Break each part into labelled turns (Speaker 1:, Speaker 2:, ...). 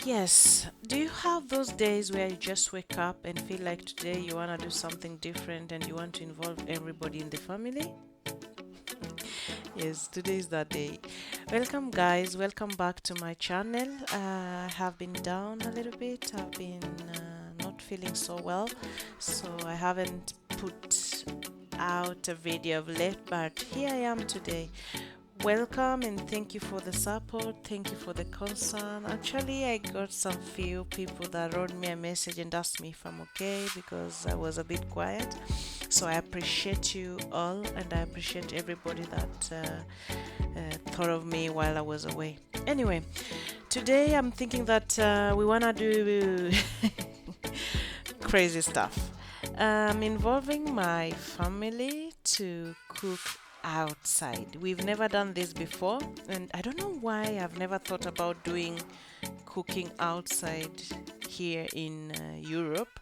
Speaker 1: Yes, do you have those days where you just wake up and feel like today you want to do something different and you want to involve everybody in the family? Yes, today is that day. Welcome, guys. Welcome back to my channel. I have been down a little bit. I've been not feeling so well, so I haven't put out a video of late, but here I am today. Welcome and thank you for the support. Thank you for the concern. Actually, I got some few people that wrote me a message and asked me if I'm okay because I was a bit quiet. So I appreciate you all and I appreciate everybody that thought of me while I was away. Anyway, today I'm thinking that we wanna do crazy stuff. Involving my family to cook outside. We've never done this before, and I don't know why I've never thought about doing cooking outside here in Europe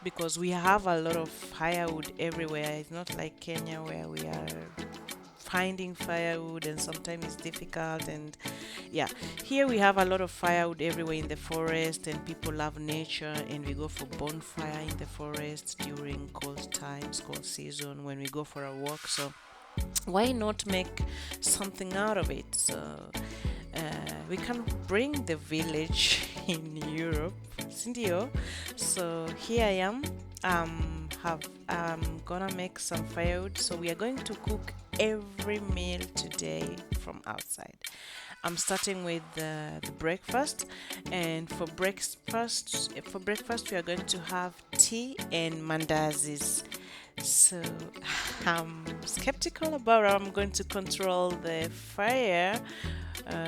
Speaker 1: because we have a lot of firewood everywhere. It's not like Kenya where we are finding firewood and sometimes it's difficult, and yeah, here we have a lot of firewood everywhere in the forest, and people love nature, and we go for bonfire in the forest during cold times, cold season, when we go for a walk. So why not make something out of it? So we can bring the village in Europe, Sindio. So here I am. I'm gonna make some firewood. So we are going to cook every meal today from outside. I'm starting with the breakfast, and for breakfast we are going to have tea and mandazis. So I'm skeptical about how I'm going to control the fire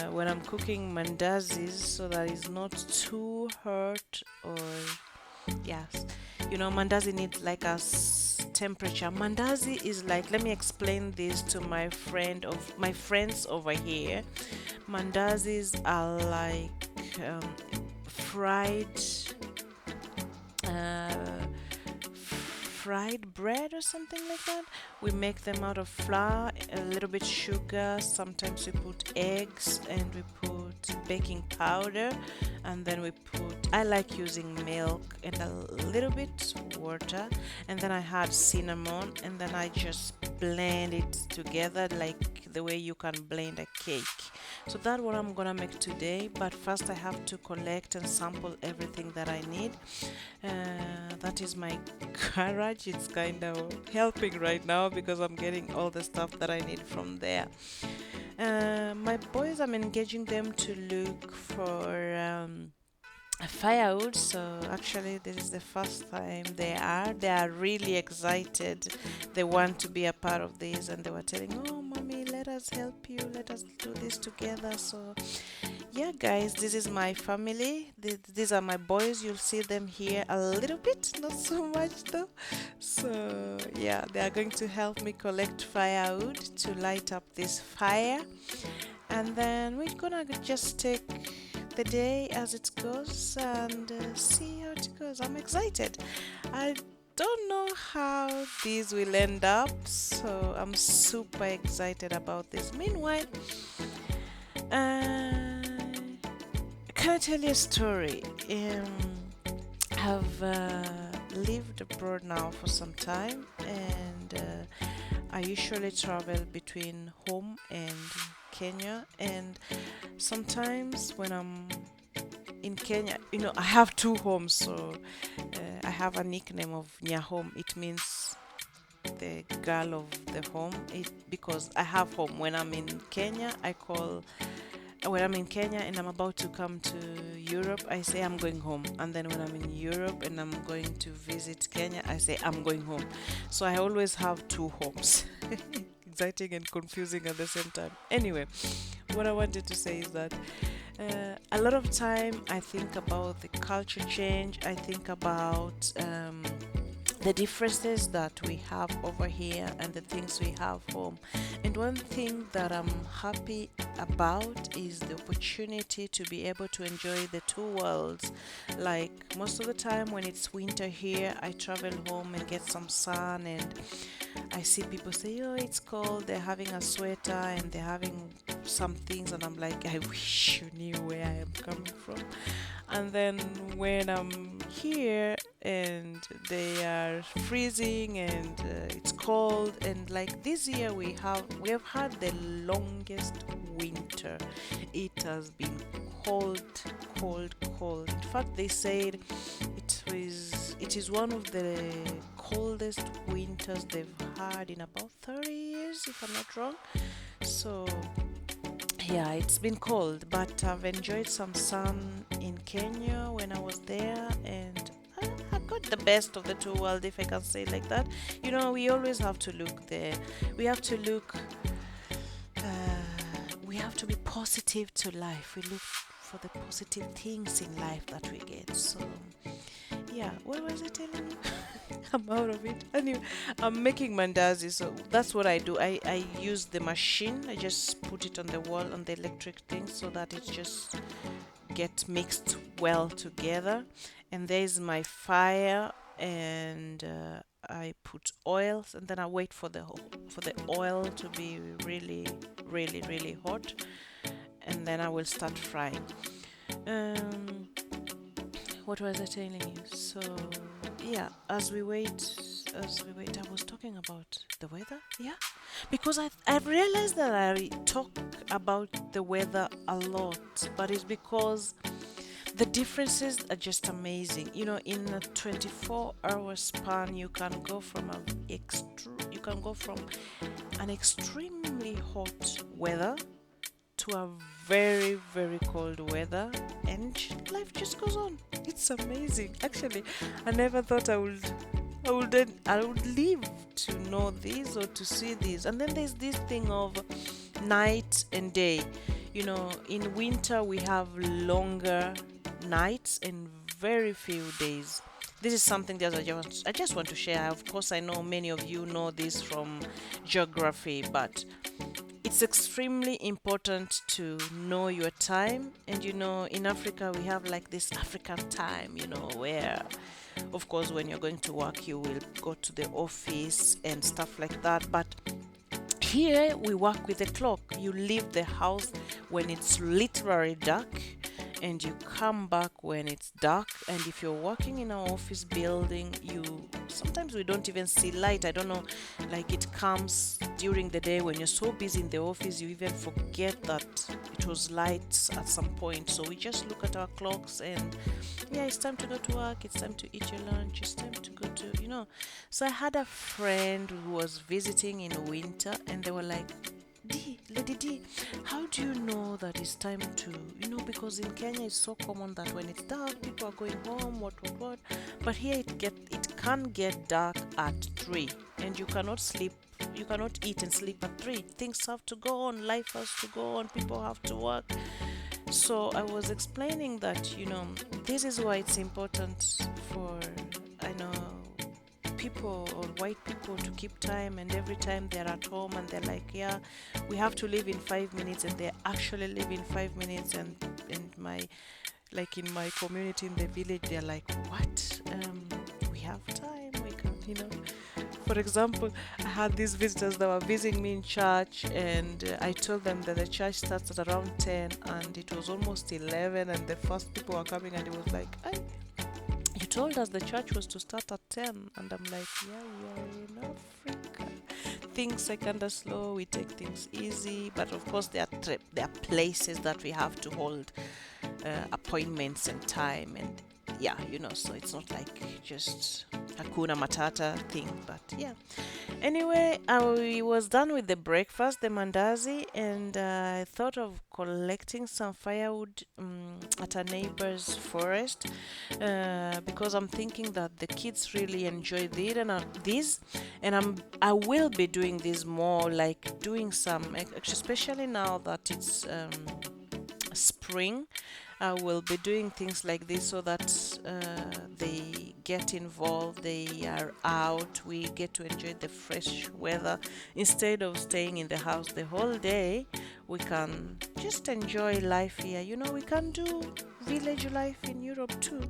Speaker 1: when I'm cooking mandazis so that it's not too hot or yes. Mandazi needs like temperature. Mandazi is like, let me explain this to my friends over here. Mandazis are like fried uh, fried bread or something like that. We make them out of flour, a little bit sugar, sometimes we put eggs, and we put baking powder, and then I like using milk and a little bit water, and then I had cinnamon, and then I just blend it together like the way you can blend a cake. So that's what I'm gonna make today, but first I have to collect and sample everything that I need. That is my garage. It's kind of helping right now because I'm getting all the stuff that I need from there. My boys, I'm engaging them to look for firewood. So actually this is the first time they are really excited. They want to be a part of this, and they were telling, oh mommy, let us help you, let us do this together. So yeah, guys, this is my family. These are my boys. You'll see them here a little bit, not so much though. So yeah, they are going to help me collect firewood to light up this fire, and then we're gonna just take the day as it goes and see how it goes. I'm excited. I don't know how these will end up, so I'm super excited about this. Meanwhile, can I tell you a story? I've lived abroad now for some time, and I usually travel between home and Kenya, and sometimes when I'm in Kenya, I have two homes, so I have a nickname of Nyahome. It means the girl of the home. Because I have home. When I'm in Kenya, when I'm in Kenya and I'm about to come to Europe, I say I'm going home. And then when I'm in Europe and I'm going to visit Kenya, I say I'm going home. So I always have two homes. Exciting and confusing at the same time. Anyway, what I wanted to say is that a lot of time I think about the culture change. I think about the differences that we have over here and the things we have home. And one thing that I'm happy about is the opportunity to be able to enjoy the two worlds. Like most of the time when it's winter here, I travel home and get some sun, and I see people say, "Oh, it's cold." They're having a sweater and they're having some things, and I'm like, I wish you knew where I am coming from. And then when I'm here and they are freezing and it's cold, and like this year we have had the longest winter. It has been cold, cold, cold. In fact, they said it is one of the coldest winters they've had in about 30 years, if I'm not wrong. So yeah, it's been cold, but I've enjoyed some sun in Kenya when I was there, and I got the best of the two worlds, if I can say it like that. We always have to look there. We have to look, we have to be positive to life. We look for the positive things in life that we get. So, yeah, what was I telling you? I'm out of it. Anyway, I'm making mandazi, so that's what I do. I use the machine. I just put it on the wall on the electric thing so that it just get mixed well together. And there's my fire, and I put oils, and then I wait for the oil to be really, really, really hot, and then I will start frying. Um, what was I telling you? So yeah, as we wait, I was talking about the weather. Yeah, because I've realized that I talk about the weather a lot, but it's because the differences are just amazing. In a 24-hour span, you can go from an extremely hot weather to a very, very cold weather, and life just goes on. It's amazing. Actually, I never thought I would live to know this or to see this. And then there's this thing of night and day. In winter we have longer nights and very few days. This is something that I just want to share. Of course, I know many of you know this from geography, but it's extremely important to know your time. And in Africa, we have like this African time, where, of course, when you're going to work, you will go to the office and stuff like that. But here, we work with the clock. You leave the house when it's literally dark, and you come back when it's dark. And if you're working in an office building, you sometimes we don't even see light. I don't know, like it comes during the day when you're so busy in the office, you even forget that it was light at some point. So we just look at our clocks, and yeah, it's time to go to work, it's time to eat your lunch, it's time to go to. So I had a friend who was visiting in winter, and they were like, Lady D, how do you know that it's time to, because in Kenya it's so common that when it's dark, people are going home, what. But here it can get dark at 3, and you cannot sleep, you cannot eat and sleep at 3. Things have to go on, life has to go on, people have to work. So I was explaining that, this is why it's important for, I know, people or white people to keep time, and every time they're at home and they're like, yeah, we have to leave in 5 minutes, and they actually live in 5 minutes. And in my community in the village, they're like, what, we have time, we can. For example, I had these visitors that were visiting me in church, and I told them that the church starts at around 10, and it was almost 11, and the first people were coming, and it was like, you told us the church was to start at 10. And I'm like, yeah, we are in Africa. Things are kind of slow. We take things easy. But of course, there are places that we have to hold appointments and time. And yeah, so it's not like just Hakuna Matata thing. But yeah. Anyway, I was done with the breakfast, the mandazi, and I thought of collecting some firewood at a neighbor's forest, because I'm thinking that the kids really enjoy this, and I will be doing this more, like doing some, especially now that it's spring. I will be doing things like this so that they get involved, they are out, we get to enjoy the fresh weather instead of staying in the house the whole day we can just enjoy life here. We can do village life in Europe too.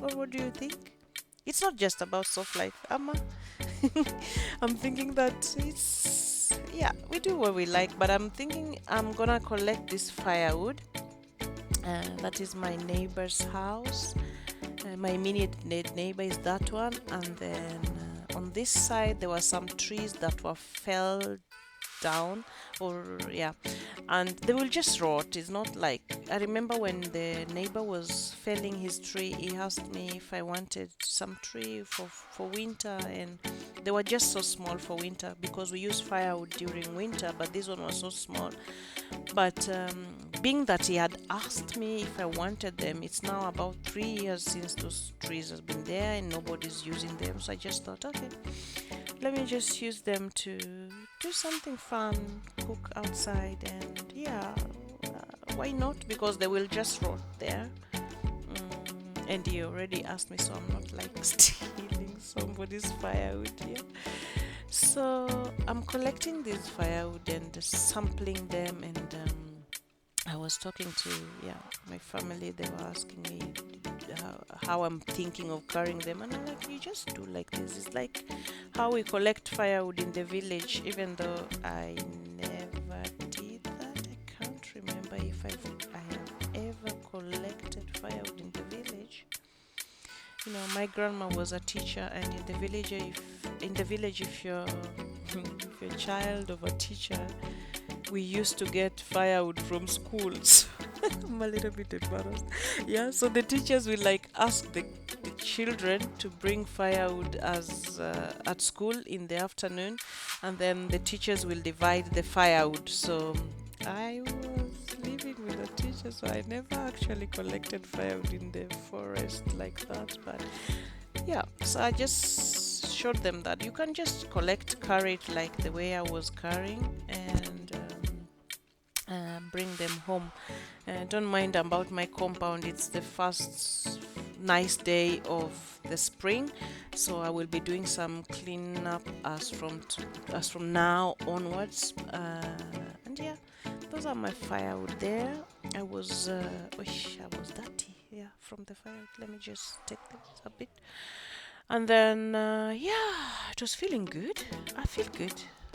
Speaker 1: Or what do you think? It's not just about soft life, Amma. I'm thinking that yeah, we do what we like, but I'm thinking I'm gonna collect this firewood. That is my neighbor's house. My immediate neighbor is that one, and then on this side there were some trees that were fell down, or yeah, and they will just rot. It's not like, I remember when the neighbor was felling his tree, he asked me if I wanted some tree for winter, and they were just so small for winter because we use firewood during winter, but this one was so small. But being that he had asked me if I wanted them, it's now about 3 years since those trees have been there and nobody's using them. So I just thought, okay, let me just use them to do something fun, cook outside, and yeah, why not? Because they will just rot there. And he already asked me, so I'm not like stealing somebody's firewood here. So I'm collecting this firewood and sampling them, and I was talking to my family. They were asking me how I'm thinking of carrying them, and I'm like, you just do like this. It's like how we collect firewood in the village, even though I never did that. I can't remember if I have ever collected firewood in the village. My grandma was a teacher, and in the village, if you're if you're a child of a teacher, we used to get firewood from schools. I'm a little bit embarrassed. Yeah, so the teachers will like ask the children to bring firewood as at school in the afternoon, and then the teachers will divide the firewood. So I was living with a teacher, so I never actually collected firewood in the forest like that. But yeah, so I just showed them that you can just carry it like the way I was carrying, and bring them home. Don't mind about my compound. It's the first nice day of the spring, so I will be doing some cleanup as from now onwards. And yeah, those are my firewood there. I was dirty. Yeah, from the firewood. Let me just take this a bit. And then, yeah, it was feeling good. I feel good.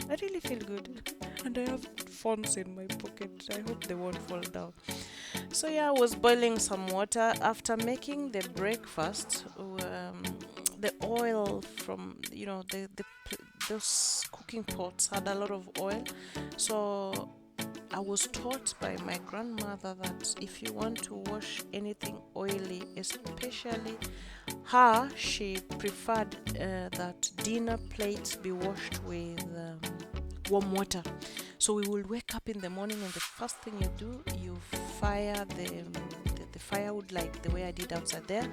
Speaker 1: I really feel good. And I have phones in my pocket. I hope they won't fall down. So, yeah, I was boiling some water. After making the breakfast, the oil from, those cooking pots had a lot of oil. So, I was taught by my grandmother that if you want to wash anything oily, especially she preferred that dinner plates be washed with warm water. So we will wake up in the morning, and the first thing you do, you fire the firewood like the way I did outside there,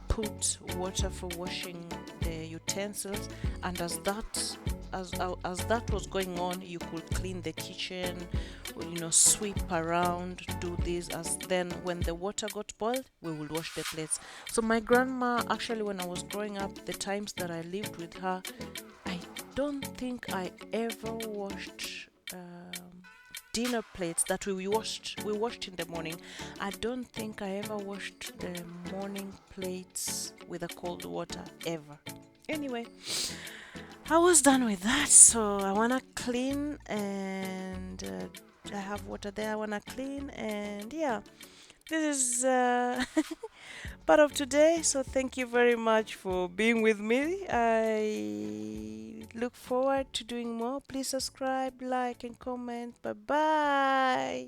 Speaker 1: put water for washing the utensils, and as that was going on, you could clean the kitchen, sweep around, do this. As then when the water got boiled, we would wash the plates. So my grandma, actually, when I was growing up, the times that I lived with her, I don't think I ever washed dinner plates that we washed in the morning. I don't think I ever washed the morning plates with a cold water ever. Anyway, I was done with that, so I wanna clean, and I have water there. I wanna clean, and yeah, this is part of today. So thank you very much for being with me. I look forward to doing more. Please subscribe, like, and comment. Bye bye.